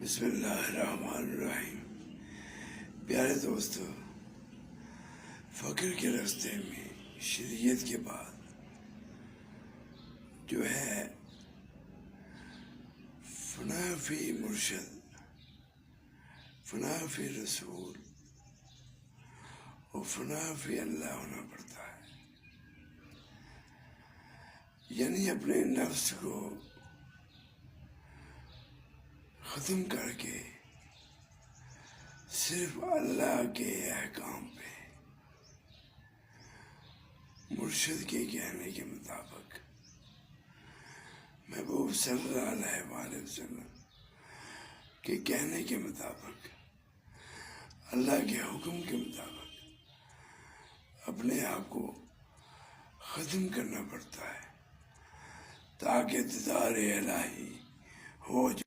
بسم اللہ الرحمن الرحیم۔ پیارے دوستو، فقر کے راستے میں شریعت کے بعد جو ہے فنا فی مرشد، فنا فی رسول اور فنا فی اللہ ہونا پڑتا ہے۔ یعنی اپنے نفس کو ختم کر کے صرف اللہ کے احکام پہ، مرشد کے کہنے کے مطابق، محبوب صلی اللہ علیہ وآلہ وسلم کے کہنے کے مطابق، اللہ کے حکم کے مطابق اپنے آپ کو ختم کرنا پڑتا ہے تاکہ دیدار الہی ہو جائے۔